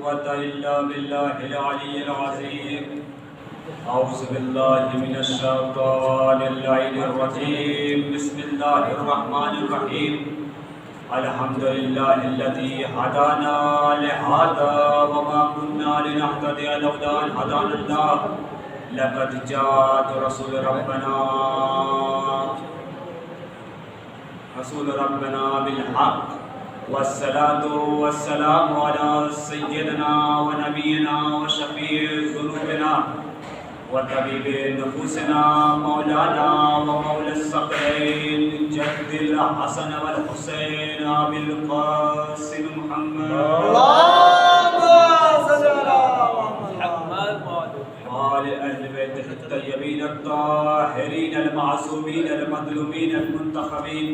قوة إلا بالله العلي العظيم. أعوذ بالله من الشيطان اللعين الرجيم. بسم الله الرحمن الرحيم. الحمد لله الذي هدانا لهذا وما كنا لنهتدي لولا أن هدانا الله. لقد جاءت رسول ربنا بالحق والصلاة والسلام على سيدنا ونبينا وشفيع ذنوبنا وطبيب نفوسنا مولانا ومولى الثقلين جد الحسن والحسين أبي القاسم محمد. اللهم صل على محمد وآل أهل بيته الطيبين الطاهرين المعصومين المظلومين المنتخبين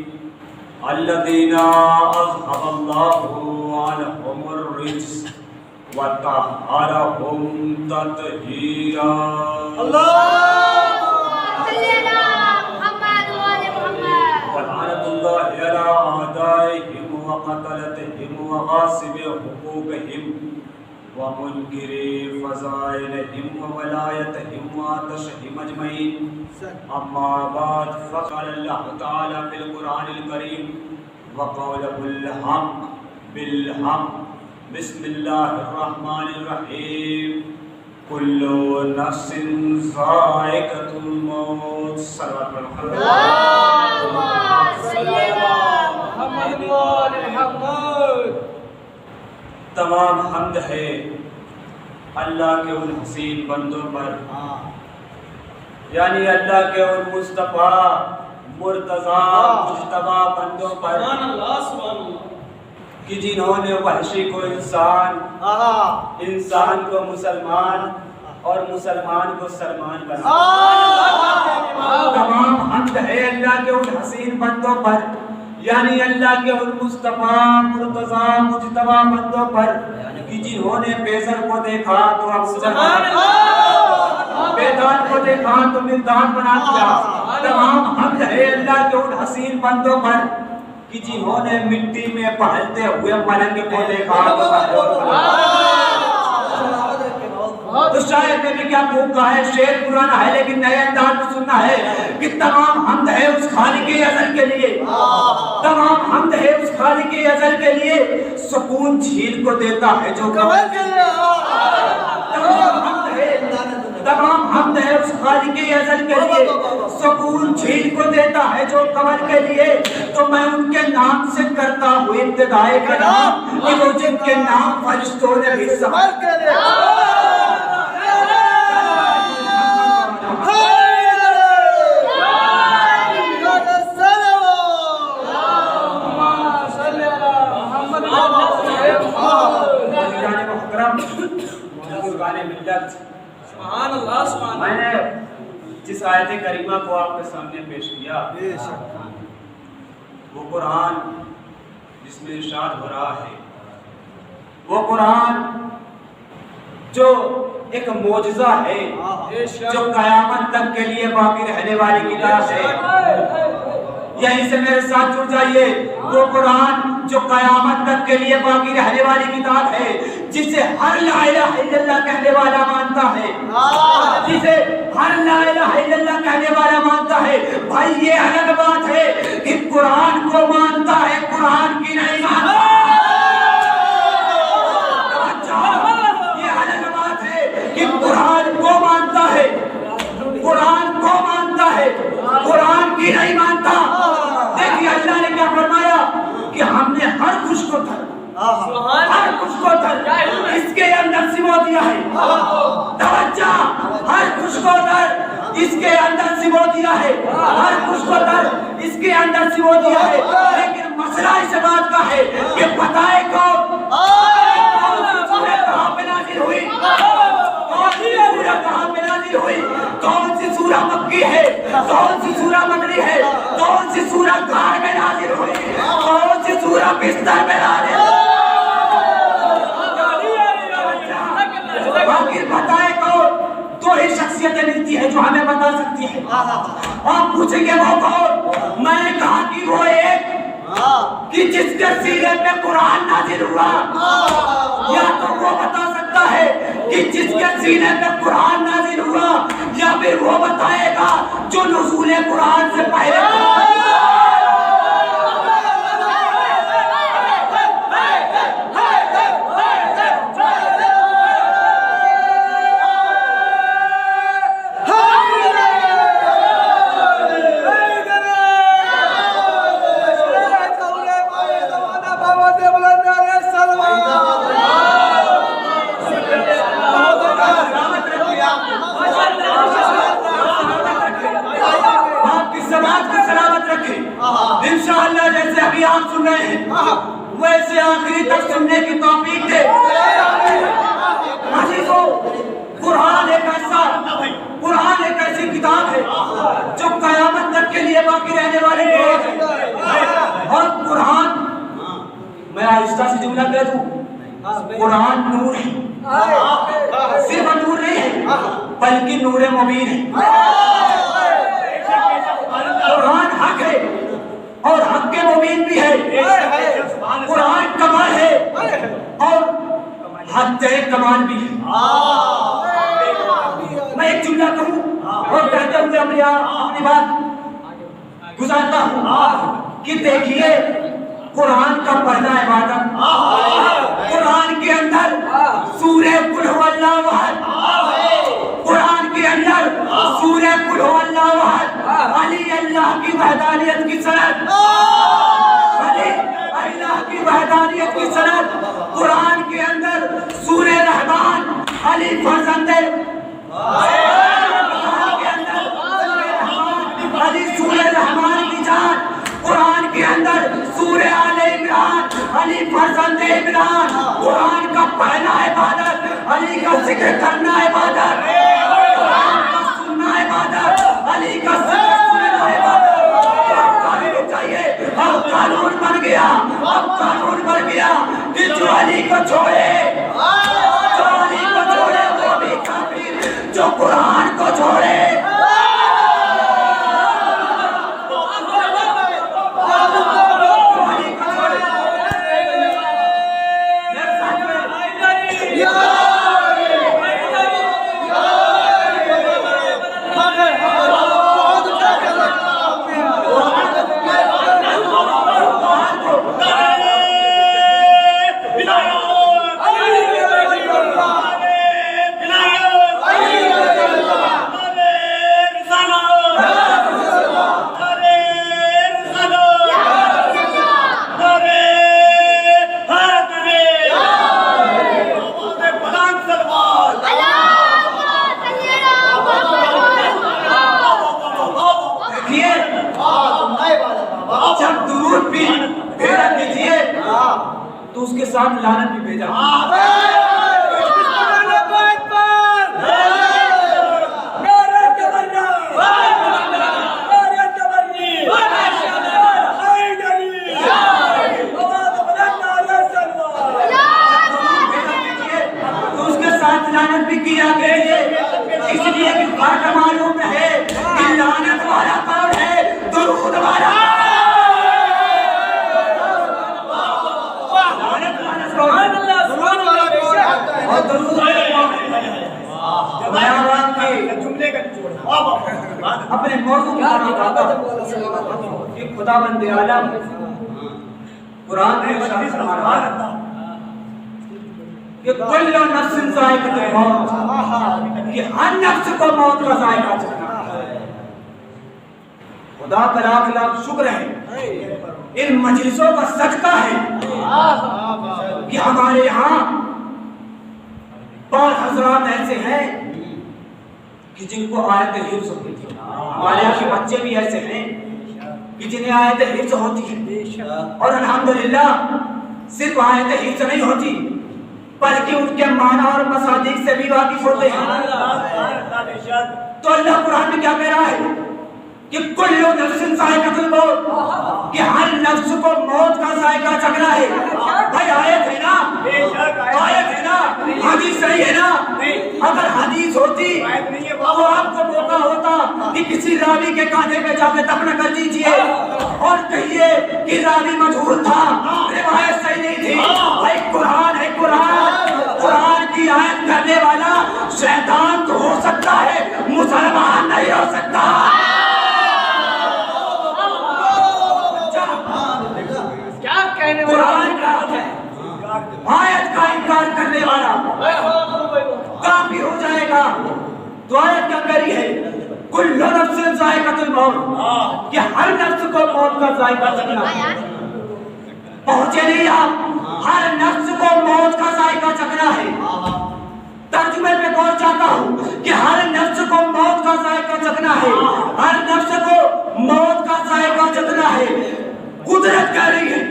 الذين أذهب الله عنهم الرجس وطهرهم تطهيرا. اللهم صل على محمد وآل محمد. ولعنة الله على أعدائهم وقتلتهم وغاصب حقوقهم ومنكر فضائلهم وولايتهم وعطشهم أجمعين. أما بعد فقال الله تعالى في القرآن الكريم وقوله الحق بالحق. بسم الله الرحمن الرحيم. كل نفس ذائقة الموت. صلوات محمد. اللهم صل على محمد وآل محمد. تمام حمد ہے اللہ کے ان حسین بندوں پر، یعنی اللہ کے ان مصطفیٰ مرتضیٰ مجتبیٰ بندوں پر کہ جنہوں نے وحشی کو انسان، انسان کو مسلمان اور مسلمان کو سلمان بنا. تمام حمد ہے اللہ کے ان حسین بندوں پر، یعنی اللہ کے ان مصطفیٰ مرتضیٰ مجتبیٰ بندوں پر کہ جنہوں نے بیزر کو دیکھا تو افضل، بیدان کو دیکھا تو مردان بنا دیا. تمام حمد ہے اللہ کے ان حسین بندوں پر کہ جنہوں نے مٹی میں پہلتے ہوئے ملنگ کو دیکھا تو محجور بنا. تو شاعر نے بھی کیا خوب کہا ہے، شعر پرانا ہے لیکن نئے انداز میں سننا ہے کہ تمام حمد ہے اس خالق ازل کے لیے، تمام حمد ہے اس خالق ازل کے لیے سکون جھیل کو دیتا ہے جو کمل کے لیے. تمام حمد ہے اس خالق ازل کے لیے سکون جھیل کو دیتا ہے جو کمل کے لیے. تو میں ان کے نام سے کرتا ہوں ابتدائے کلام کہ وہ جن کے نام فرشتوں نے بھی سمجھ کے لیے. میں نے جس آیت کریمہ کو آپ کے سامنے پیش کیا وہ قرآن جس میں ارشاد ہو رہا ہے، وہ قرآن جو ایک معجزہ ہے جو قیامت تک کے لیے باقی رہنے والی کتاب ہے. یہیں سے میرے ساتھ جڑ جائیے. وہ قرآن جو قیامت تک کے لیے باقی رہنے والی کتاب ہے جسے ہر لا الہ الا اللہ کہنے والا مانتا ہے، جسے ہر لا الہ الا اللہ کہنے والا مانتا ہے. بھائی یہ الگ بات ہے کہ قرآن کو مانتا ہے، قرآن کی نہیں مانتا. یہ الگ بات ہے کہ قرآن کو مانتا ہے، قرآن کو مانتا ہے، قرآن کی نہیں مانتا. دیکھیے اللہ نے کیا فرمایا کہ ہم نے ہر کچھ کو دھر، ہر کچھ کو دھر اس کے اندر سمو دیا ہے. توجہ، ہر کچھ کو دھر اس کے اندر سمو دیا ہے، ہر کچھ کو دھر اس کے اندر سمو دیا ہے. لیکن مسئلہ اس بات کا ہے کہ بتائے کون سورہ کہاں پہ نازل ہوئی، کون سی سورہ کہاں پہ نازل ہوئی، کون سی سورہ مکی ہے، کون سی سورہ مدنی ہے، کون سی سورہ گھر میں نازل ہوئی، کون سی سورہ بستر میں نازل ہوئی. باقی بتائے کون؟ دو ہی شخصیتیں ملتی ہیں جو ہمیں بتا سکتی ہیں. آپ پوچھیں گے وہ کون؟ میں نے کہا کہ وہ ایک کہ جس کے سینے پہ قرآن نازل ہوا، یا تو وہ بتا کہ جس کے سینے پہ قرآن نازل ہوا یا پھر وہ بتائے گا جو نزول قرآن سے پہلے انشاءاللہ جیسے ابھی آپ سن رہے ہیں ویسے آخری تک سننے کی توفیق دے. عزیزو قرآن ایک ایسی کتاب ہے جو قیامت تک کے لیے باقی رہنے والی ہے. اور قرآن میں آہستہ سے جملہ کہہ دوں قرآن نور ہے, صرف نور نہیں ہے بلکہ نور مبین ہے. قرآن حق ہے اور حق کے مبین بھی ہے. قرآن کمال ہے اور حق کمال بھی ہے. میں ایک جملہ کہوں اور کہتے ہوئے اپنی بات گزارتا ہوں کہ دیکھیے قرآن کا پڑھنا عبادت. قرآن کے اندر سورہ قل هو اللہ احد, قرآن کے اندر سورہ قل هو اللہ احد علی اللہ کی وحدانیت کی سند, علی اللہ کی وحدانیت کی سند. قرآن کے اندر سورہ رحمان علی فرزند علی سورہ رحمان کی جان. قرآن کے اندر سورہ آل عمران علی فرزند عمران. قرآن کا پڑھنا عبادت, علی کا ذکر کرنا عبادت, قرآن کا سننا عبادت, علی کا ذکر سننا عبادت. اب قانون بن گیا, اب قانون بن گیا کہ جو علی کو چھوڑے, جو علی کو چھوڑے وہ بھی کافر, جو قرآن کو چھوڑے تو اس کے ساتھ لعنت بھی بھیجا. تو اس کے ساتھ لعنت بھی کیا گیا, اس لیے کہ فرق معلوم ہے کہ لعنت والا کون ہے, درود والا. اپنے موضوع کہ خداوند عالم قرآن میں ارشاد فرمایا کہ کل نفس ذائقۃ الموت, کہ ہر نفس کو موت کا ذائقہ چکھنا ہے. خدا کا لاکھ لاکھ شکر ہے, ان مجلسوں کا صدقہ ہے کہ ہمارے یہاں بعض حضرات ایسے ہیں کہ جن کو آیت حفظ ہوتی ہے. ہمارے یہاں کے بچے بھی ایسے ہیں کہ جنہیں آیت حفظ ہوتی ہے, اور الحمدللہ صرف آیت حفظ نہیں ہوتی بلکہ ان کے معنی اور مصادیق سے بھی واقف ہوتے ہیں. تو اللہ قرآن میں کیا کہہ رہا ہے کہ کل نفس ذائقۃ الموت, کہ ہر نفس کو موت کا ذائقہ چکھنا ہے. بھائی آیت ہے نا, آیت ہے نا, حدیث صحیح ہے نا. اگر حدیث ہوتی تو آپ کو موقع ہوتا کہ کسی راوی کے کاندھے پہ جا کے دفن کر دیجئے اور کہیے کہ راوی مجہول تھا, روایت صحیح نہیں تھی. بھائی قرآن ہے, قرآن کی آیت کرنے والا تو آیت کیا کہہ رہی ہے؟ کل نفس ذائقۃ الموت، کہ ہر نفس کو موت کا ذائقہ چکھنا ہے۔ پہنچے نہیں آپ؟ ہر نفس کو موت کا ذائقہ چکھنا ہے۔ ترجمے پہ غور چاہتا ہوں کہ ہر نفس کو موت کا ذائقہ چکھنا ہے، ہر نفس کو موت کا ذائقہ چکھنا ہے۔ قدرت کہہ رہی ہے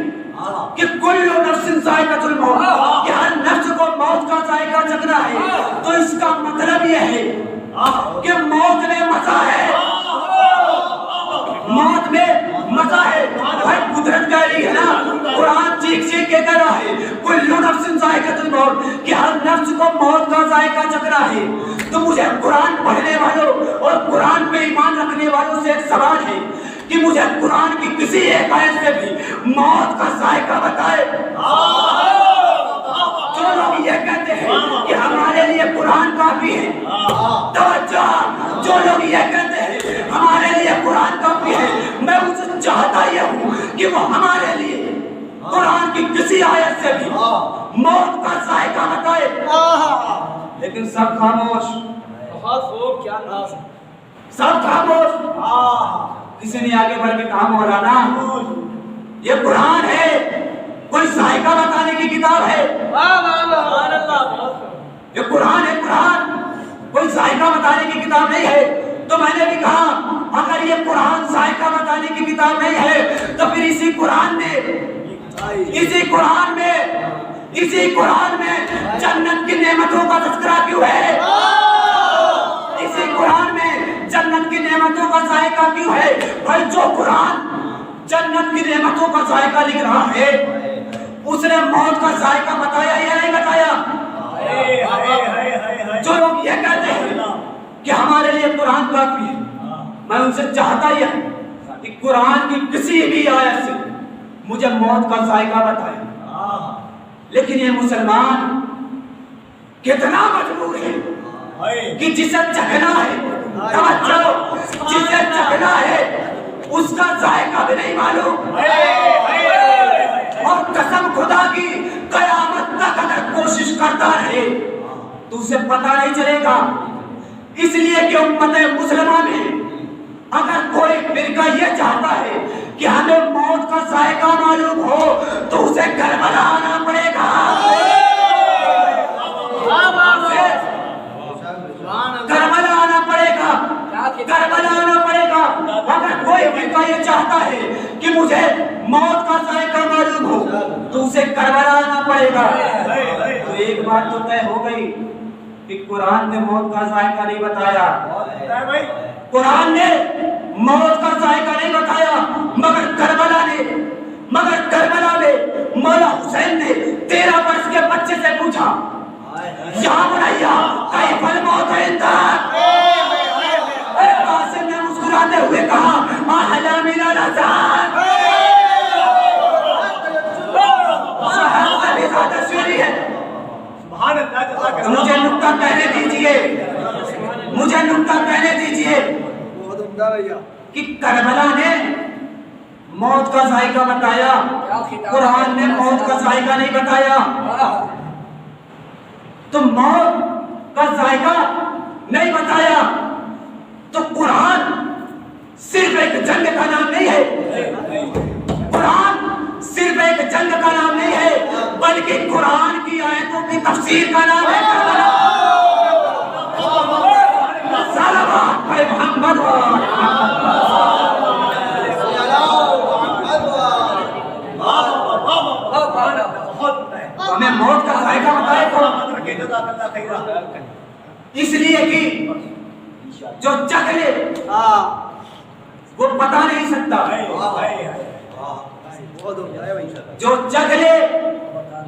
کہ کل نفس ذائقۃ الموت، کہ ہر نفس کو موت کا ذائقہ چکھنا ہے۔ تو اس کا مطلب یہ ہے کہ موت میں مزہ ہے، موت میں مزہ ہے۔ بھائی قدرت کہہ رہی ہے نا، قرآن چیخ چیخ کے کہہ رہا ہے کل نفس ذائقۃ الموت، کہ ہر نفس کو موت کا ذائقہ چکھنا ہے۔ تو مجھے قرآن پڑھنے والوں اور قرآن پہ ایمان رکھنے والوں سے ایک سوال ہے کہ مجھے قرآن کی کسی ایک آیت سے بھی موت کا ذائقہ بتائے۔ جو لوگ یہ کہتے ہیں کہ ہمارے لیے قرآن کافی ہے، توجہ، جو لوگ یہ کہتے ہیں ہمارے لیے قرآن کافی ہے، میں ان سے چاہتا یہ ہوں کہ وہ ہمارے لیے قرآن کی کسی آیت سے بھی موت کا ذائقہ بتائے۔ لیکن سب خاموش، بہت خوب، کیا ناز ہے۔ سب خاموش۔ کسی نے آگے بڑھ کے کہا مولانا یہ قرآن ہے، کوئی ذائقہ بتانے کی کتاب ہے؟ یہ قرآن ہے، قرآن کوئی ذائقہ بتانے کی کتاب نہیں ہے۔ تو میں نے بھی کہا اگر یہ قرآن ذائقہ بتانے کی کتاب نہیں ہے تو پھر اسی قرآن میں جنت کی نعمتوں کا تذکرہ کیوں ہے؟ اسی قرآن میں جنت کی نعمتوں کا ذائقہ کیوں ہے؟ بھائی جو قرآن جنت کی نعمتوں کا ذائقہ لکھ رہا ہے اس نے موت کا ذائقہ بتایا یا نہیں بتایا؟ جو لوگ یہ کہتے ہیں کہ ہمارے لیے قرآن کافی ہے، میں ان سے چاہتا یہ کہ قرآن کی کسی بھی آیت سے مجھے موت کا ذائقہ بتائے۔ لیکن یہ مسلمان کتنا مجبور ہے کہ جسے چکھنا ہے، توجہ، جسے چکھنا ہے اس کا ذائقہ بھی نہیں معلوم، اور قسم خدا کی قیامت تک اگر کوشش کرتا رہے تو اسے پتہ نہیں چلے گا۔ اس لیے کہ امت مسلمہ میں اگر کوئی فرقہ یہ چاہتا ہے کہ ہمیں موت کا ذائقہ معلوم ہو تو اسے کربلا آنا پڑے گا، کربلا آنا پڑے گا، کربلا آنا پڑے گا۔ اگر کوئی فرقہ یہ چاہتا ہے کہ مجھے موت کا ذائقہ معلوم ہو تو اسے کربلا آنا پڑے گا۔ تو ایک بات تو طے ہو گئی کہ قرآن نے موت کا ذائقہ نہیں بتایا، قرآن نے موت کا ذائقہ نہیں بتایا، مگر کربلا میں مولا حسین نے 13 برس کے بچے سے پوچھا یا بنیا کیف الموت عندک؟ قاسم نے مسکراتے ہوئے کہا احلا من العذاب۔ صحابہ سے بھی زیادہ سوری ہے۔ مجھے نکتہ کہنے دیجئے، مجھے نکتہ کہنے دیجئے کہ کربلا نے موت کا ذائقہ بتایا، قرآن نے موت کا ذائقہ نہیں بتایا۔ تو موت کا ذائقہ نہیں بتایا تو قرآن صرف ایک جنگ کا نام نہیں ہے، قرآن صرف ایک جنگ کا نام نہیں ہے بلکہ قرآن کی آیتوں کی تفسیر کا نام ہے۔ محمد ہمیں موت کا ذائقہ بتائے تو اس لیے کہ جو چکھ لے وہ بتا نہیں سکتا، جو چکھ لے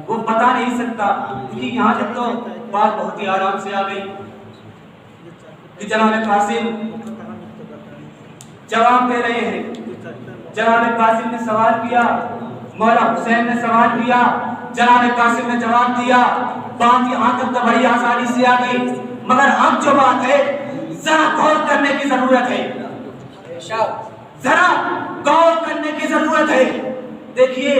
وہ بتا نہیں سکتا۔ کیونکہ یہاں تک تو بات بہت ہی آرام سے آ گئی کہ جناب قاسم جواب دے رہے ہیں۔ جناب قاسم نے سوال کیا، مولا حسین نے سوال کیا، جناب قاسم نے جواب دیا، بات یہاں تک تو بڑی آسانی سے آ گئی، مگر اب جو بات ہے ذرا غور کرنے کی ضرورت ہے، ذرا غور کرنے کی ضرورت ہے۔ دیکھیے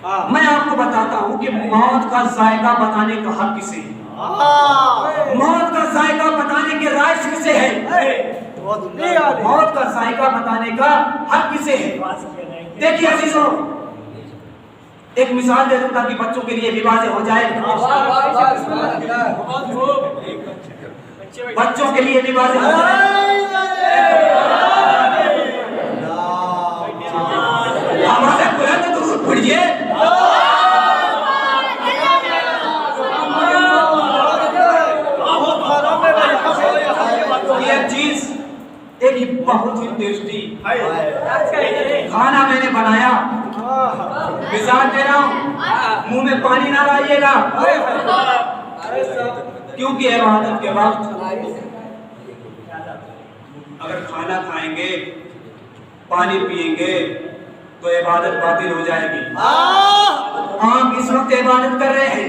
میں آپ کو بتاتا ہوں کہ موت کا ذائقہ بتانے کا حق کسے ہے۔ موت کا ذائقہ بتانے کے رائج کسے ہے؟ موت کا ذائقہ بتانے کا حق کسے ہے؟ دیکھیے عزیزوں، ایک مثال دے دوں تاکہ بچوں کے لیے بھی واضح ہو جائے، بچوں کے لیے بھی واضح ہو جائے۔ ہمارے بلند درود پڑھیے۔ یہ چیز ایک ہی بہت ہی ٹیسٹی کھانا میں نے بنایا، مثال دے رہا ہوں، منہ میں پانی نہ لائیے گا، کیونکہ عبادت کے وقت اگر کھانا کھائیں گے، پانی پیئیں گے تو عبادت باطل ہو جائے گی۔ آپ اس وقت عبادت کر رہے ہیں،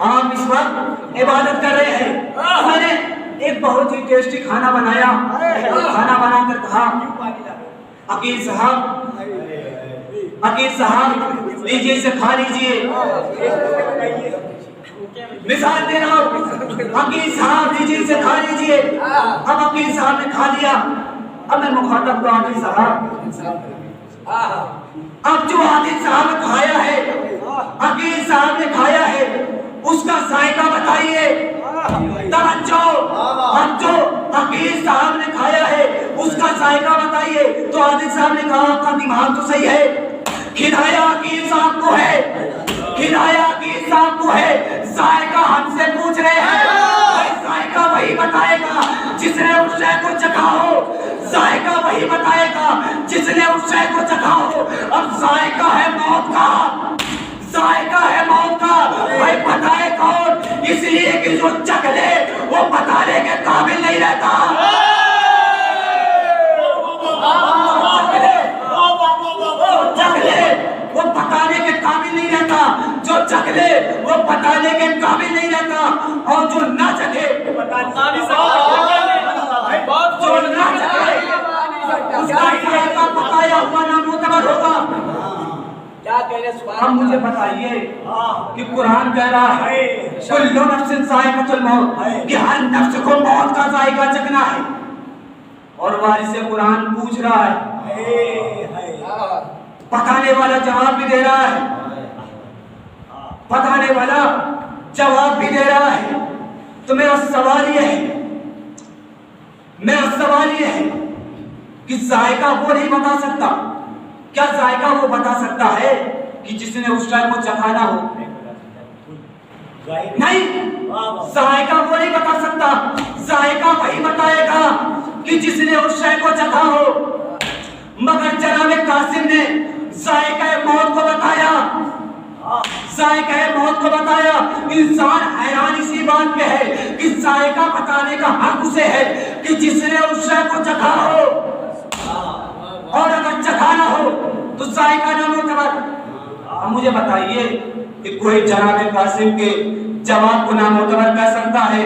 آپ اس وقت عبادت کر رہے ہیں۔ میں نے ایک بہت ہی ٹیسٹی کھانا بنایا، کھانا بنا کر کہا عقیل صاحب لیجیے اسے کھا لیجیے۔ مثال دے رہا ہوں، عقیل صاحب لیجیے اسے کھا لیجیے۔ اب عقیل صاحب نے کھا لیا، اب میں مخاطب کو عقیل صاحب، اب جو عقیل صاحب نے کھایا ہے، عقیل صاحب نے کھایا ہے، اس کا ذائقہ بتائیے۔ توجہ، اب جو عقیل صاحب نے کھایا ہے اس کا ذائقہ بتائیے۔ تو عادل صاحب نے کہا آپ کا دماغ تو صحیح ہے، کھلایا عقیل صاحب کو ہے، کھلایا عقیل صاحب کو ہے، ذائقہ ہم سے پوچھ رہے ہیں۔ ذائقہ وہی بتائے گا جس نے اس شے کو چکھا ہو، ذائقہ وہی بتائے گا جس نے اس شے کو چکھا ہو۔ اب ذائقہ ہے موت کا، ذائقہ ہے موت کا، بھائی بتائے کون؟ اس لیے کہ جو چکھ لے وہ بتانے کے قابل نہیں رہتا، چکھ لے وہ بتانے کے قابل نہیں رہتا، جو چکھ لے وہ بتانے کے قابل نہیں رہتا، اور جو نہ چکھے جو نہ چکھے اس کا ذائقہ بتایا ہوا نامعتبر ہوگا۔ اب مجھے بتائیے کہ قرآن کہہ رہا ہے کل نفس ذائقۃ الموت، کہ ہر نفس کو موت کا ذائقہ چکھنا ہے، اور وارث قرآن پوچھ رہا ہے، بتانے والا جواب بھی دے رہا ہے، بتانے والا جواب بھی دے رہا ہے۔ تو میرا سوال یہ ہے کہ ذائقہ وہ نہیں بتا سکتا، کیا ذائقہ وہ بتا سکتا ہے کہ جس نے اس شے کو چکھانا ہو؟ نہیں، ذائقہ وہ نہیں بتا سکتا، ذائقہ وہی بتائے گا کہ جس نے اس شے کو چکھا ہو۔ مگر جناب قاسم نے ذائقہ موت کو بتایا، ذائقہ موت کو بتایا۔ انسان حیران اسی بات پہ ہے کہ ذائقہ بتانے کا حق اسے ہے کہ جس نے اس شے کو چکھا ہو، اور اگر چکھانا ہو تو ذائقہ نہ معتبر۔ اب مجھے بتائیے کہ کوئی جناب قاسم کے جواب کو نامعتبر کہہ سکتا ہے؟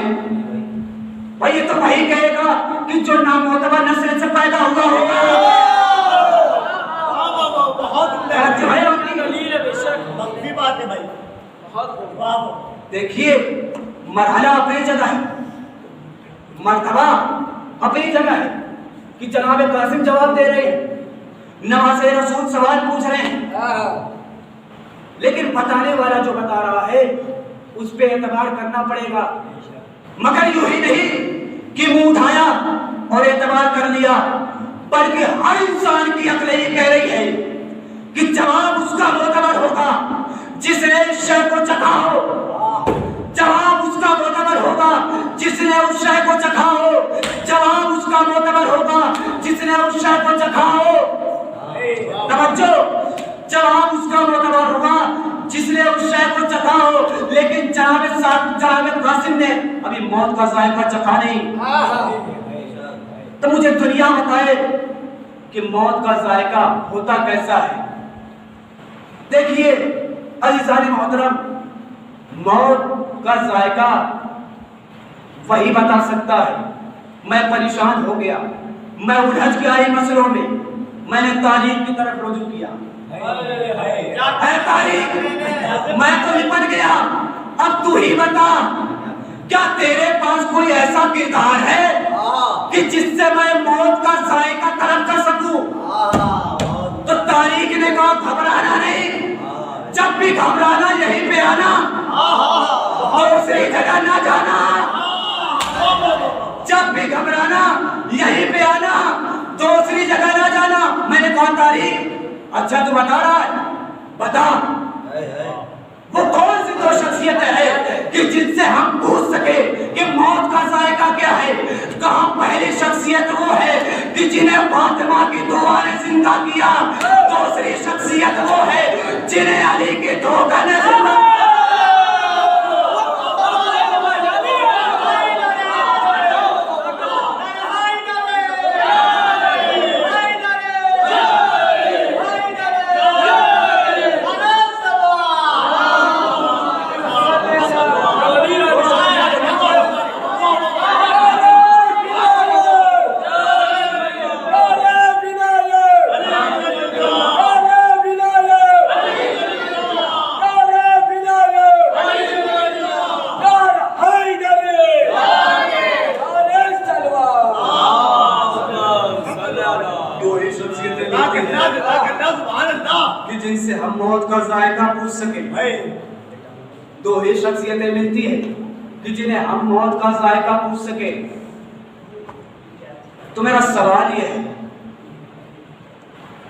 بھائی یہ تو وہی کہے گا کہ جو نامعتبر نسل سے پیدا ہوا ہوگا۔ دیکھیے مرحلہ اپنی جگہ ہے، مرتبہ اپنی جگہ ہے کہ جناب قاسم جواب دے رہے ہیں، نواز رسول سوال پوچھ رہے ہیں، لیکن بتانے والا جو بتا رہا ہے اس پہ اعتبار کرنا پڑے گا۔ مگر یوں ہی نہیں کہ منہ اٹھایا اور اعتبار کر لیا، بلکہ ہر انسان کی عقل یہ کہہ رہی ہے کہ جواب اس کا معتبر ہوگا جس نے اس شے کو چکھا ہو، جواب اس کا معتبر ہوگا جس نے اس شے کو چکھا ہو، جواب اس کا معتبر ہوگا جس نے اس شے کو چکھا ہو۔ توجہ، جواب اس کا معتبر ہوگا جس نے اس شے کو چکھا ہو۔ لیکن جناب قاسم نے ابھی موت کا ذائقہ چکھا نہیں، تو مجھے دنیا بتائے کہ موت کا ذائقہ ہوتا کیسا ہے۔ دیکھیے عزیزان محترم، موت کا ذائقہ وہی بتا سکتا ہے۔ میں پریشان ہو گیا، میں الجھ گیا ان مسئلوں میں نے تعلیم کی طرف رجوع کیا، اے تاریخ میں تو نپٹ گیا، اب تو ہی بتا کیا تیرے پاس کوئی ایسا کردار ہے کہ جس سے میں موت کا ذائقہ طلب کر سکوں؟ تو تاریخ نے کہا گھبرانا نہیں، جب بھی گھبرانا یہیں پہ آنا، دوسری جگہ نہ جانا، جب بھی گھبرانا یہیں پہ آنا، دوسری جگہ نہ جانا۔ میں نے کہا تاریخ اچھا تو بتا رہا ہے، بتا وہ کون سی دو شخصیتیں ہیں کہ جن سے ہم پوچھ سکے کہ موت کا ذائقہ کیا ہے؟ کہاں پہلی شخصیت وہ ہے کہ جنہیں فاطمہ کی دعا نے زندہ کیا، دوسری شخصیت وہ ہے جنہیں علی کے دھوکہ نے زندہ کیا۔ جن سے ہم موت کا ذائقہ پوچھ سکیں، دو ہی شخصیتیں ملتی ہیں کہ جنہیں ہم موت کا ذائقہ پوچھ سکیں۔ تو میرا سوال یہ ہے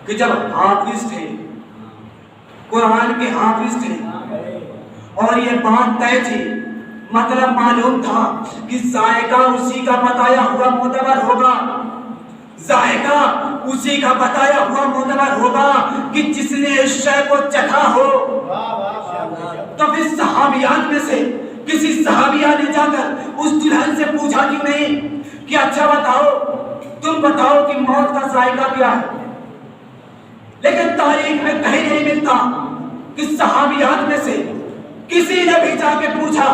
کہ جب حافظ تھے، قرآن کے حافظ تھے، اور یہ بات طے تھی، مطلب معلوم تھا کہ ذائقہ اسی کا بتایا ہوا معتبر ہوگا، ذائقہ اسی کا بتایا ہوا معتبر ہوگا کہ جس نے اس شے کو چکھا ہو۔ تو پھر صحابیات میں سے کسی صحابیہ نے جا کر اس دلہن سے پوچھا کیوں نہیں کہ اچھا بتاؤ، تم بتاؤ کہ موت کا ذائقہ کیا ہے؟ لیکن تاریخ میں کہیں نہیں ملتا کہ صحابیات میں سے کسی نے بھی جا کے پوچھا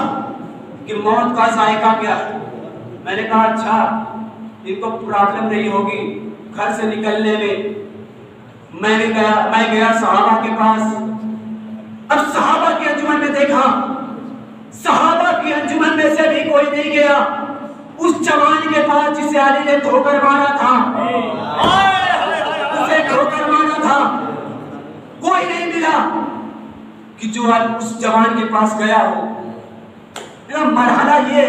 کہ موت کا ذائقہ کیا ہے۔ میں نے کہا اچھا ان کو پرابلم نہیں ہوگی گھر سے نکلنے میں۔ میں گیا صحابہ کے پاس۔ اب صحابہ کی انجمن میں دیکھا، صحابہ کی انجمن میں سے بھی کوئی نہیں گیا اس جوان کے پاس جسے علی نے دھوکر مارا تھا، اسے دھوکر مارا تھا۔ کوئی نہیں ملا کہ جو اس جوان کے پاس گیا ہو۔ مرحلہ یہ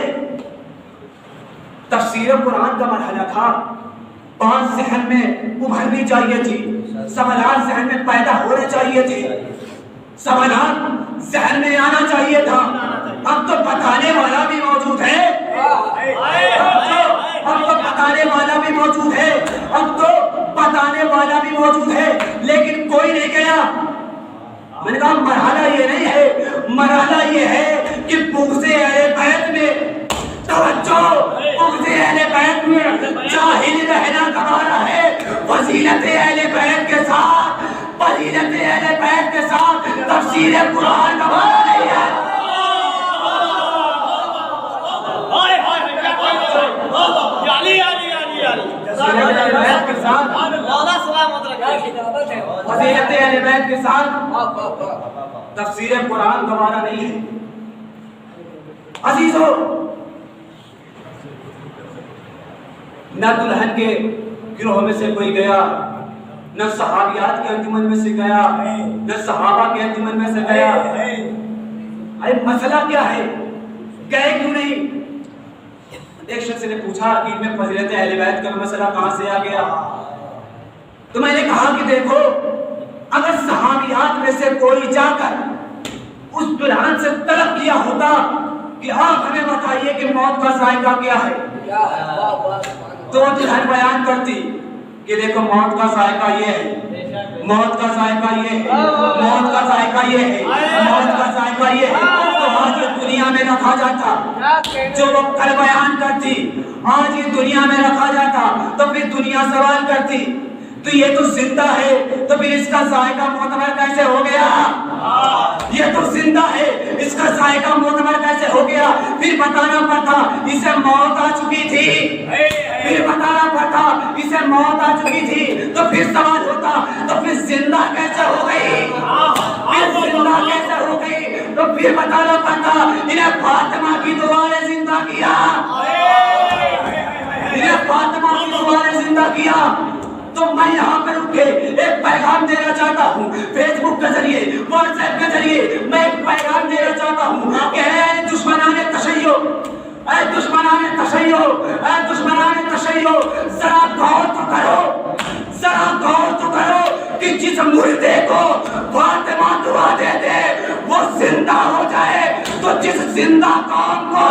تفسیر قرآن کا مرحلہ تھا، بات ذہن میں ابھرنی چاہیے تھی، سوالات ذہن میں پیدا ہونے چاہیے تھے، سوالات ذہن میں آنا چاہیے تھا۔ اب تو بتانے والا بھی موجود ہے، اب تو بتانے والا بھی موجود ہے، اب تو بتانے والا بھی موجود ہے، لیکن کوئی نہیں گیا۔ میں نے کہا مرحلہ یہ نہیں ہے، مرحلہ یہ ہے کہ بغض اہل بیت میں توجہ، بغض اہل بیت میں جاہل رہنا گوارا ہے، فضیلت اہل بیت کے ساتھ، فضیلت اہل بیت کے ساتھ تفسیر قرآن گوارا نہیں ہے۔ فضیلت اہل بیت کے ساتھ تفسیر قرآن گوارا نہیں ہے۔ عزیزو، نہ دلہن کے گروہ میں سے کوئی گیا، نہ صحابیات کے انجمن میں سے گیا، نہ صحابہ کے انجمن میں سے گیا۔ ارے مسئلہ کیا ہے؟ گئے کیوں نہیں؟ ایک شخص نے پوچھا کہ ان میں فضیلت اہل بیت کا مسئلہ کہاں سے آ گیا؟ تو میں نے کہا کہ دیکھو، اگر صحابیات میں سے کوئی جا کر اس دلہن سے طلب کیا ہوتا کہ آپ ہمیں بتائیے کہ موت کا ذائقہ کیا ہے، تو وہ دلہن بیان کرتی کہ دیکھو موت کا ذائقہ یہ ہے، موت کا ذائقہ یہ ہے، موت کا ذائقہ یہ ہے، موت کا ذائقہ یہ ہے۔ تو آج یہ دنیا میں رکھا جاتا جو وہ کل بیان کرتی، آج یہ دنیا میں رکھا جاتا تو پھر دنیا سوال کرتی تو یہ تو زندہ ہے، تو پھر اس کا ذائقہ معتبر کیسے ہو گیا؟ یہ تو زندہ ہے، اس کا ذائقہ معتبر کیسے ہو گیا؟ پھر بتانا پڑتا اسے موت آ چکی تھی۔ پھر بتانا پڑتا اسے موت آ چکی تھی تو پھر سوال ہوتا تو پھر زندہ کیسے ہو گئی، پھر زندہ کیسے ہو گئی، تو پھر بتانا پڑتا انہیں فاطمہ کی دعا نے زندہ کیا، انہیں فاطمہ کی دعا نے زندہ کیا۔ تو میں یہاں پر اٹھ کے ایک پیغام دینا چاہتا ہوں، فیس بک کے ذریعے، واٹس ایپ کے ذریعے میں ایک پیغام دینا چاہتا ہوں کہ اے دشمنان تشیع، اے دشمنان تشیع، اے دشمنان تشیع، ذرا غور تو کرو، ذرا غور تو کرو کہ جس مردے کو فاطمہ دعا دے دے وہ زندہ ہو جائے، تو جس زندہ قوم کو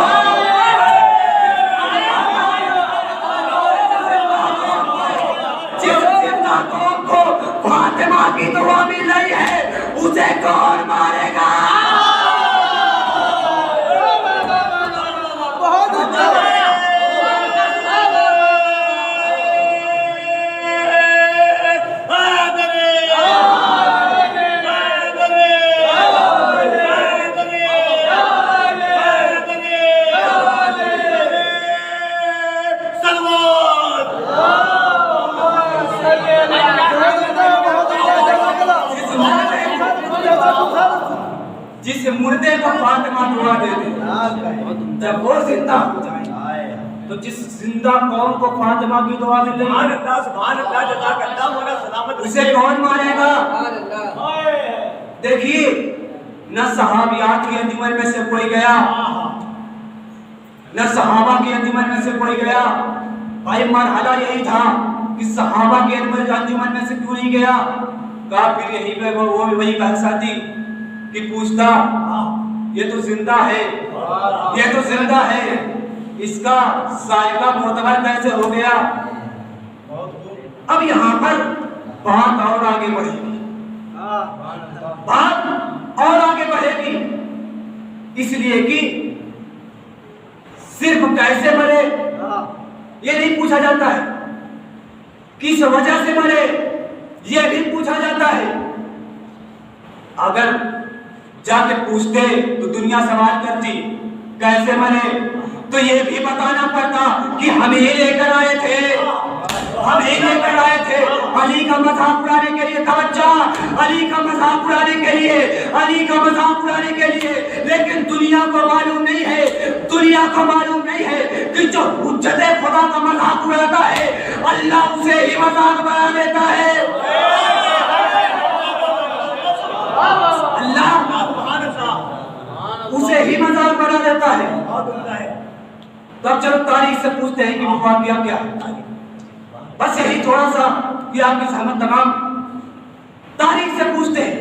فاطمہ کی دعا مل رہی ہے اسے کون مارے گا؟ بہت اچھا جس مردے کو فاطمہ دعا دے دے جب وہ زندہ ہو جائے، تو جس زندہ قوم کو فاطمہ کی دعا مل رہی ہے اسے کون مارے گا؟ دیکھیے نہ صحابیات کی انجمن میں سے کوئی گیا، نہ صحابہ کی انجمن میں سے کوئی گیا۔ بھائی مرحلہ یہی تھا کہ صحابہ کی انجمن میں سے کیوں نہیں گیا؟ کہا پھر یہی پہ وہ بھی وہی بحث آتی کہ پوچھتا یہ تو زندہ ہے، یہ تو زندہ ہے، اس کا ذائقہ معتبر کیسے ہو گیا؟ اب یہاں پر بات اور آگے بڑھے گی، بات اور آگے بڑھے گی، اس لیے کہ صرف کیسے مرے یہ نہیں پوچھا جاتا ہے، کس وجہ سے مرے یہ بھی پوچھا جاتا ہے۔ اگر جا کے پوچھتے تو دنیا سوال کرتی کیسے مرے، تو یہ بھی بتانا پڑتا کہ ہم ہی لے کر آئے تھے، ہم ہی لے کر آئے تھے۔ علی کا مذاق اڑانے کے لیے توجہ، علی کا مذاق اڑانے کے لیے، علی کا مذاق اڑانے کے لیے، لیکن دنیا کو معلوم نہیں ہے، دنیا کو معلوم نہیں ہے کہ جو حجت خدا کا مذاق اڑاتا ہے اللہ اسے ہی مذاق بنا دیتا ہے، اللہ اسے ہی مذاق بنا دیتا ہے۔ تو اب چلو تاریخ سے پوچھتے ہیں کہ واقعہ کیا ہے، بس یہی تھوڑا سا کہ آپ کی زحمت تمام، تاریخ سے پوچھتے ہیں،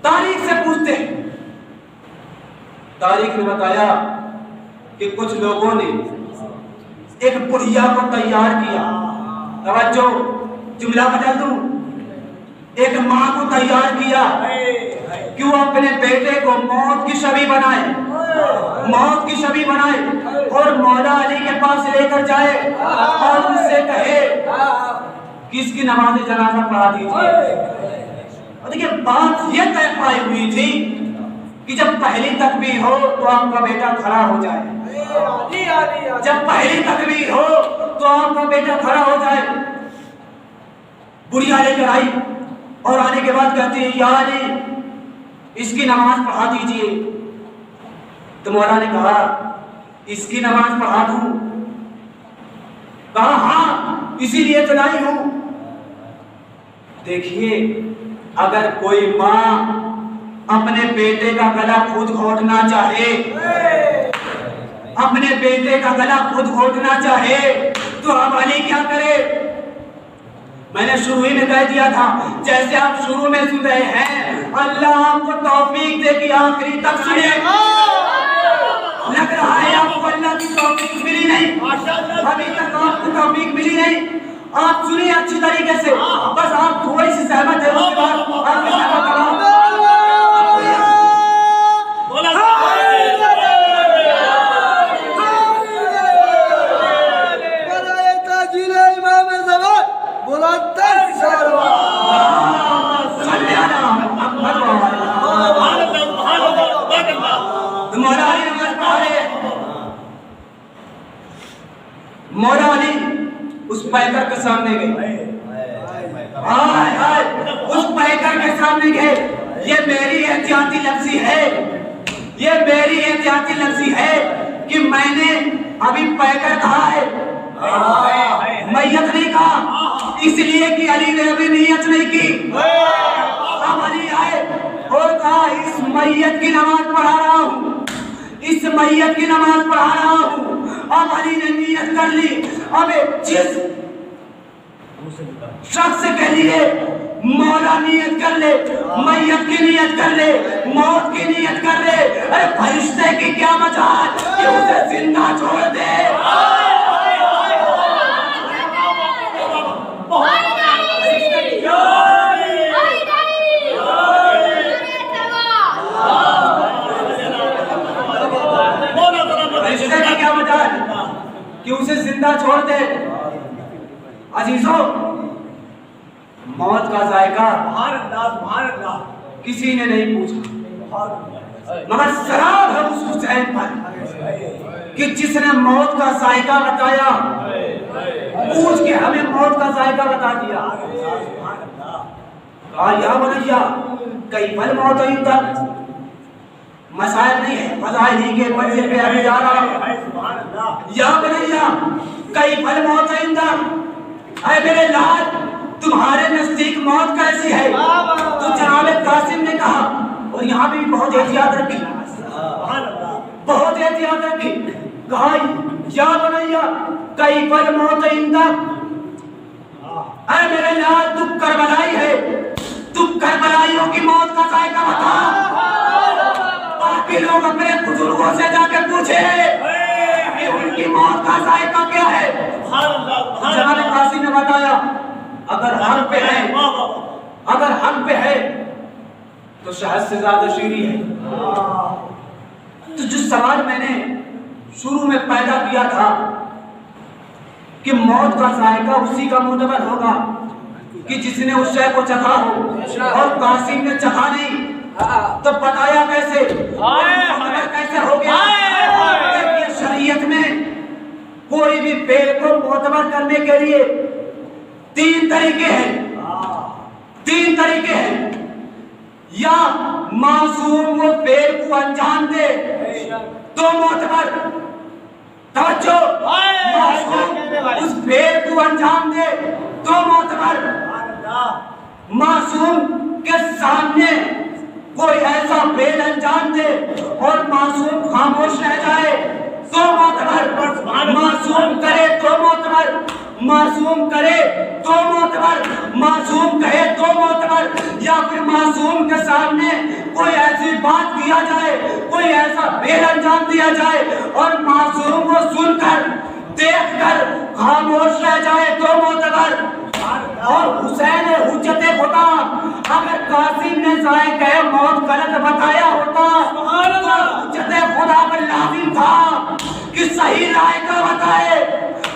تاریخ سے پوچھتے ہیں۔ تاریخ نے بتایا کہ کچھ لوگوں نے ایک بڑھیا کو تیار کیا، توجہ جملہ بدل دوں، ایک ماں کو تیار کیا کہ وہ اپنے بیٹے کو موت کی شبیہ بنائے، موت کی شبیہ بنائے اور مولا علی کے پاس لے کر جائے اور ان سے کہے کہ اس کی نماز جنازہ پڑھا دیجیے۔ اور دیکھیں بات یہ طے پائی ہوئی تھی کہ جب پہلی تکبیر ہو تو آپ کا بیٹا کھڑا ہو جائے، جب پہلی تکبیر ہو تو آپ کا بیٹا کھڑا ہو جائے۔ بڑھیا لے کر آئی اور آنے کے بعد کہتی ہے یا علی اس کی نماز پڑھا دیجئے۔ تو مولا نے کہا اس کی نماز پڑھا دوں؟ کہا ہاں اسی لیے تو لائی ہوں۔ دیکھیے اگر کوئی ماں اپنے بیٹے کا گلا خود گھونٹنا چاہے، اپنے بیٹے کا گلا خود گھونٹنا چاہے تو اب علی کیا کرے؟ میں نے شروع ہی میں کہہ دیا تھا، جیسے آپ شروع میں سن رہے ہیں اللہ آپ کو توفیق دے کہ آخری تک سنے۔ لگ رہا ہے آپ کو اللہ کی توفیق ملی نہیں، ابھی تک آپ کو توفیق ملی نہیں، آپ سنیں اچھی طریقے سے، بس آپ تھوڑی سی زحمت ہے اس کے بعد آپ کی زحمت کرام۔ مولا پیکر کے سامنے گئے، اس پیکر کے سامنے گئے. یہ میری احتیاطی لفظی ہے، یہ میری احتیاطی لفظی ہے کہ میں نے ابھی پیکر کہا ہے، میت نہیں کہا، اس لیے کہ علی نے ابھی نیت نہیں کی. اب علی آئے اور کہا اس میت کی نماز پڑھا رہا ہوں، اس میت کی نماز پڑھا رہا ہوں. اب علی نے نیت کر لی. اب جس شخص کے لیے مولا نیت کر لے، میت کی نیت کر لے، موت کی نیت کر لے، ارے فرشتے کی کیا مجال کہ اسے زندہ چھوڑ دے. فرشتے کی کیا مجال کہ اسے زندہ چھوڑ دے. عزیزوں، موت کا ذائقہ کسی نے نہیں پوچھا، مگر سراب ہے اس حسین پر کہ جس نے موت کا ذائقہ بتایا، پوچھ کے ہمیں موت کا ذائقہ بتا دیا. کہا یا بنیا کیف الموت عندک، مسائل نہیں ہے، فضائل ہی کے منزل پہ ابھی جا رہا. یا بنیا کیف الموت عندک، اے میرے لال تمہارے نزدیک موت کیسی ہے؟ تو جناب قاسم نے کہا، اور یہاں بھی بہت احتیاط رکھی، بہت احتیاط رکھی. کہا یا بنیا کیف الموت عندک، اے میرے لال تم کربلائی ہے، تم کربلائیوں کی موت کا ذائقہ بتا. باقی لوگ اپنے بزرگوں سے جا کے پوچھے کہ ان کی موت کا ذائقہ کیا ہے. جناب قاسم نے بتایا اگر حق پہ ہے، اگر حق پہ ہے تو شہد سے زیادہ شیریں ہے. تو جو سوال میں نے شروع میں پیدا کیا تھا کہ موت کا ذائقہ اسی کا معتبر ہوگا کہ جس نے اس شے کو چکھا ہو، اور قاسم نے چکھا نہیں، تو بتایا کیسے، کیسے ہو گیا. شریعت میں کوئی بھی فعل کو معتبر کرنے کے لیے تین طریقے ہیں، تین طریقے ہیں. یا معصوم وہ فعل کو انجام دے تو معتبر، توجہ، معصوم اس فعل کو انجام دے تو معتبر. معصوم کے سامنے کوئی ایسا فعل انجام دے اور معصوم خاموش رہ جائے تو معتبر. معصوم کرے تو معتبر، معصوم کرے تو معتبر، معصوم کہے تو معتبر. یا پھر معصوم کے سامنے کوئی ایسی بات کیا جائے، کوئی ایسا فعل انجام دیا جائے اور معصوم کو سن کر دیکھ کر خاموش رہ جائے تو معتبر. اور حسین حجت خدا اگر قاسم نے ذائقہ موت غلط بتایا ہوتا تو حجت خدا پر لازم تھا کہ صحیح ذائقہ بتائے.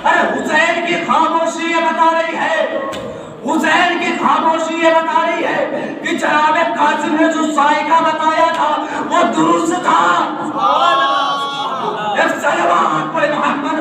ارے حسین کی خاموشی یہ بتا رہی ہے، حسین کی خاموشی یہ بتا رہی ہے کہ جناب قاسم نے جو ذائقہ بتایا تھا وہ درست تھا. ایک صلوات پر محمد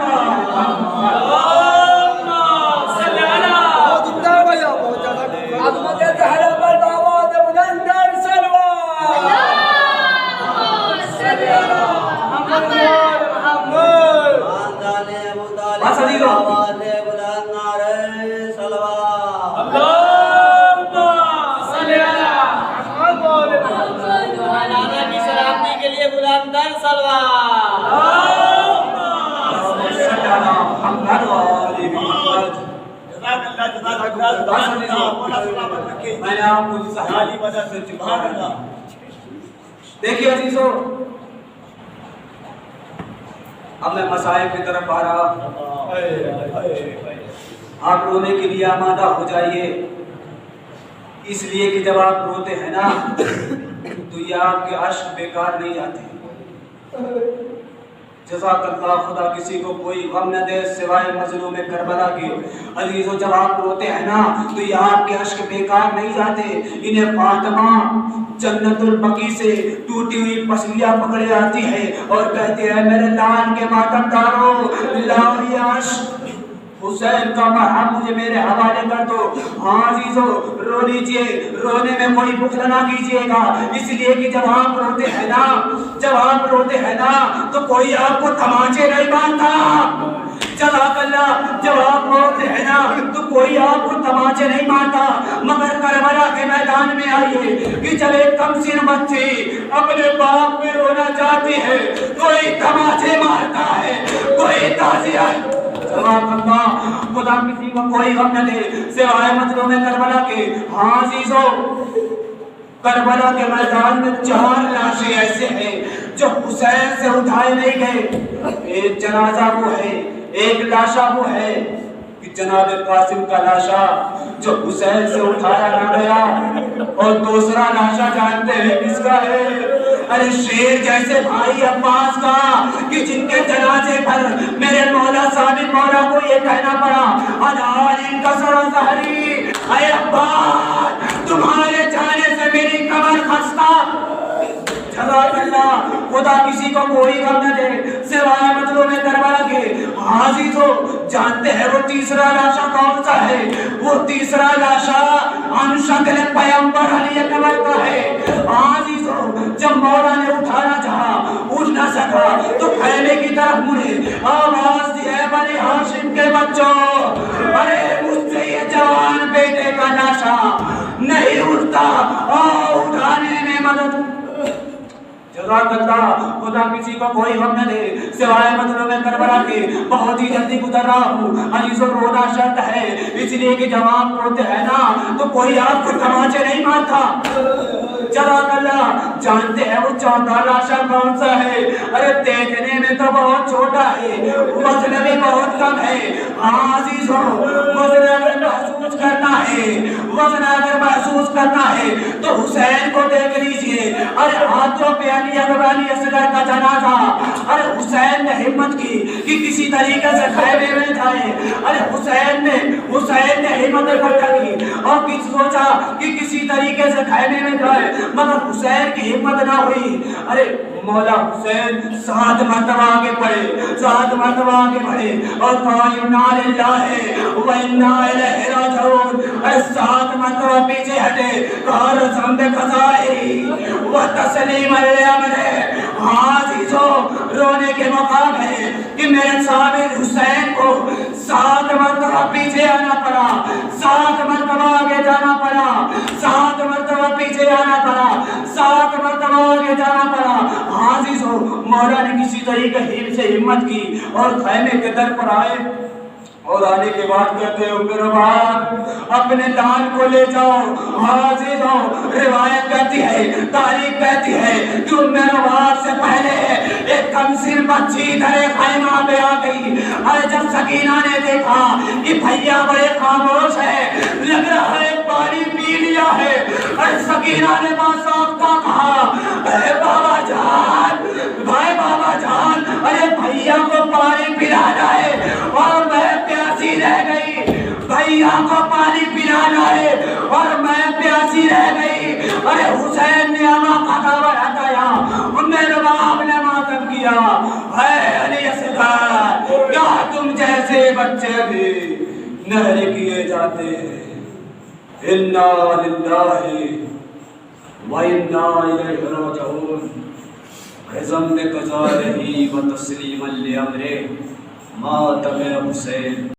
دیکھیے عزیزو، اب میں مسائل کی طرف آ رہا. آپ رونے کے لیے آمادہ ہو جائیے، اس لیے کہ جب آپ روتے ہیں نا تو یہ آپ کے اشک بیکار نہیں جاتے. جزاک اللہ، خدا کسی کو کوئی غم نہ دے سوائے مظلوم کربلا کے. عزیزو جب آپ روتے ہیں نا تو یہ آپ کے اشک بیکار نہیں جاتے. انہیں فاطمہ جنت البقیع سے ٹوٹی ہوئی پسلیاں پکڑے آتی ہے اور کہتے ہیں میرے لال کے ماتم دارو لاؤ یہ اشک، حسین کا مرہم مجھے میرے حوالے کر دو. ہاں عزیزو رو لیجئے, رونے میں کوئی بخل نہ کیجئے گا, اس لیے کہ جب آپ روتے ہیں نا تو کوئی آپ کو تماچے نہیں مانتا. جزاک اللہ, جب آپ روتے ہیں نا تو کوئی آپ کو تماچے نہیں مانتا. مگر کربلا کے میدان میں آئیے کہ جب ایک کمسن بچی اپنے باپ میں رونا چاہتی ہے, کوئی تماچے مارتا ہے, کوئی تعزیہ. خدا کسی کو کوئی غم نہ دے سوائے مظلوم کربلا کے. ہاں عزیزو, کربلا کے میدان میں 4 لاشیں ایسے ہیں جو حسین سے اٹھائے نہیں گئے. ایک جنازہ وہ ہے, ایک لاشا وہ ہے کہ جناب قاسم کا لاشا جو حسین سے اٹھایا نہ گیا, اور دوسرا لاشا جانتے ہیں کس کا ہے؟ ارے شیر جیسے بھائی عباس کا, کہ جن کے جنازے پر میرے مولا ثابت مولا کو یہ کہنا پڑا انار ان کا سر ظہری. اے عباس, تمہارے جانے سے میری کمر خستہ. جزاک اللہ, خدا کسی کو کوئی غم نہ دے سوائے مظلوم کربلا کے. حاضر ہو, جانتے ہیں وہ تیسرا لاشا کون سا ہے؟ وہ تیسرا لاشا ان شکل پیغمبر علی اکبر کا ہے. حاضر ہو, جب مولا نے اٹھانا چاہا, اٹھ نہ سکا تو خیمے کی طرف مڑے, آواز دی ہے بنی ہاشم کے بچوں, ارے مجھ سے یہ جوان بیٹے کا لاشا نہیں اٹھتا, آؤ اٹھانے میں مدد. جزاک اللہ, خدا کسی کو کوئی غم نہ دے سوائے مظلوم کربلا کے. بہت ہی جلدی گزر رہا ہوں. عزیزو رونا شرط ہے, اس لیے کہ جب آپ روتے ہیں نا تو کوئی آپ کو تماچے نہیں مارتا. جزاک اللہ, جانتے ہیں وہ 14 لاشا کون سا ہے؟ ارے دیکھنے میں تو بہت چھوٹا ہے, وزن بھی بہت کم ہے. ہاں عزیزو, وزن اگر محسوس کرنا ہے تو حسین کو دیکھ لیجئے. ارے ہاتھوں پہ علی اکبر علی اصغر کا جنازہ. ارے حسین نے ہمت کی کہ کسی طریقے سے خیمے میں جائے. ارے حسین نے ہمت اکٹھا کی اور سوچا کہ کسی طریقے سے خیمے میں جائے, مگر حسین کی ہمت نہ ہوئی. ارے مولا حسین 7 مرتبہ آگے بڑھے اور کہا انا للہ و انا الیہ راجعون. 7 مرتبہ پیچھے ہٹے, کہا رسم بقضائی و تسلیم الامر. ہاں عزیزو, رونے کے مقام ہے کہ میرے صابر حسین کو 7 مرتبہ پیچھے آنا پڑا, 7 مرتبہ آگے جانا پڑا, 7 مرتبہ پیچھے آنا پڑا, 7 مرتبہ آگے جانا پڑا. ہاں عزیزو, مولا نے کسی طریقے سے ہمت کی اور خیمے کے در پر آئے, اور آنے کے بعد کہتے ہیں میرے بعد اپنے لال کو لے جاؤ. حاضر ہو, روایت کہتی ہے, تاریخ کہتی ہے کہ میرے بعد سے پہلے ایک کمسن بچی درے خیمہ پہ آ گئی. ارے جب سکینہ نے دیکھا کہ بھیا بڑے خاموش ہے, لگ رہا ہے پانی پی لیا ہے. ارے سکینہ نے باضابطہ کہا, اے بابا جان, بھائی بابا جان, ارے بھیا کو پانی پلانا ہے اور میں پیاسی رہ گئی. بھیا کو پانی پلانا ہے اور میں پیاسی رہ گئی. ارے حسین نے آقا ہٹایا, میرے باپ نے ماتم کیا. اے علی اصغر, کیا تم جیسے بچے بھی نہر کیے جاتے ہیں؟ انا للہ و انا الیہ راجعون. عزم بقضائہ و تسلیما لامرہ ماتم حسین.